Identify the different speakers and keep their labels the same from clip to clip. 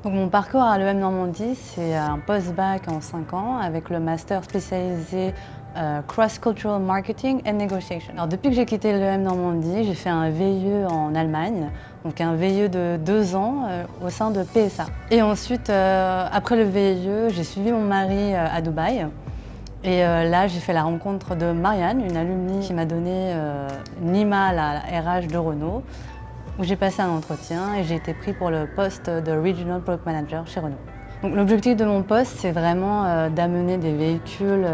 Speaker 1: Donc mon parcours à l'EM Normandie, c'est un post-bac en 5 ans avec le master spécialisé Cross-Cultural Marketing and Negotiation. Alors depuis que j'ai quitté l'EM Normandie, j'ai fait un VIE en Allemagne, donc un VIE de 2 ans au sein de PSA. Et ensuite, après le VIE, j'ai suivi mon mari à Dubaï. Et là, j'ai fait la rencontre de Marianne, une alumni qui m'a donné Nima, la RH de Renault, où j'ai passé un entretien et j'ai été pris pour le poste de Regional Product Manager chez Renault. Donc, l'objectif de mon poste, c'est vraiment d'amener des véhicules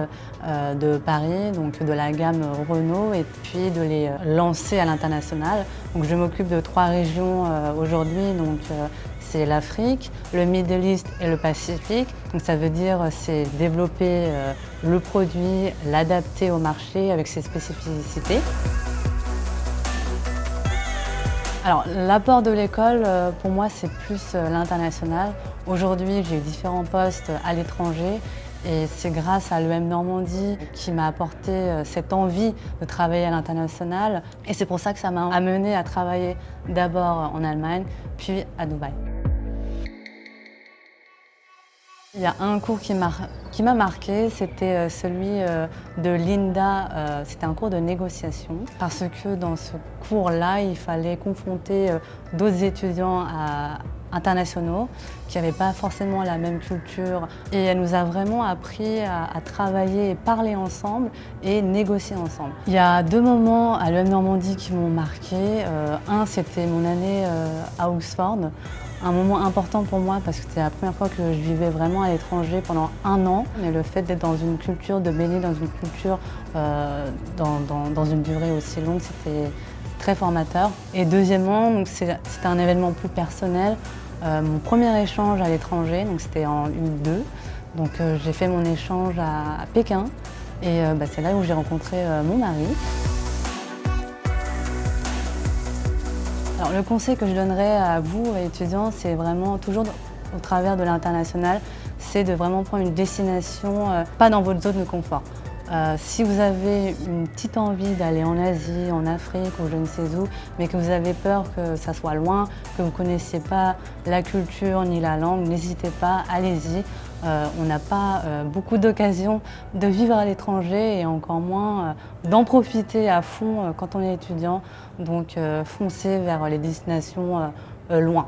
Speaker 1: de Paris, donc de la gamme Renault, et puis de les lancer à l'international. Donc, je m'occupe de 3 régions aujourd'hui. C'est l'Afrique, le Middle East et le Pacifique. Donc ça veut dire c'est développer le produit, l'adapter au marché avec ses spécificités. Alors l'apport de l'école, pour moi, c'est plus l'international. Aujourd'hui, j'ai eu différents postes à l'étranger et c'est grâce à l'EM Normandie qui m'a apporté cette envie de travailler à l'international. Et c'est pour ça que ça m'a amené à travailler d'abord en Allemagne, puis à Dubaï. Il y a un cours qui m'a marqué, c'était celui de Linda, c'était un cours de négociation. Parce que dans ce cours-là, il fallait confronter d'autres étudiants internationaux qui n'avaient pas forcément la même culture. Et elle nous a vraiment appris à travailler et parler ensemble et négocier ensemble. Il y a 2 moments à l'EM Normandie qui m'ont marqué. Un, c'était mon année à Oxford. Un moment important pour moi parce que c'était la première fois que je vivais vraiment à l'étranger pendant 1 an. Mais le fait d'être dans une culture, de baigner dans une culture dans une durée aussi longue, c'était très formateur. Et deuxièmement, c'était un événement plus personnel. Mon premier échange à l'étranger, c'était en U2. Donc j'ai fait mon échange à Pékin et c'est là où j'ai rencontré mon mari. Alors, le conseil que je donnerais à vous, étudiants, c'est vraiment toujours au travers de l'international, c'est de vraiment prendre une destination pas dans votre zone de confort. Si vous avez une petite envie d'aller en Asie, en Afrique ou je ne sais où, mais que vous avez peur que ça soit loin, que vous ne connaissiez pas la culture ni la langue, n'hésitez pas, allez-y. On n'a pas beaucoup d'occasions de vivre à l'étranger et encore moins d'en profiter à fond quand on est étudiant. Donc foncez vers les destinations loin.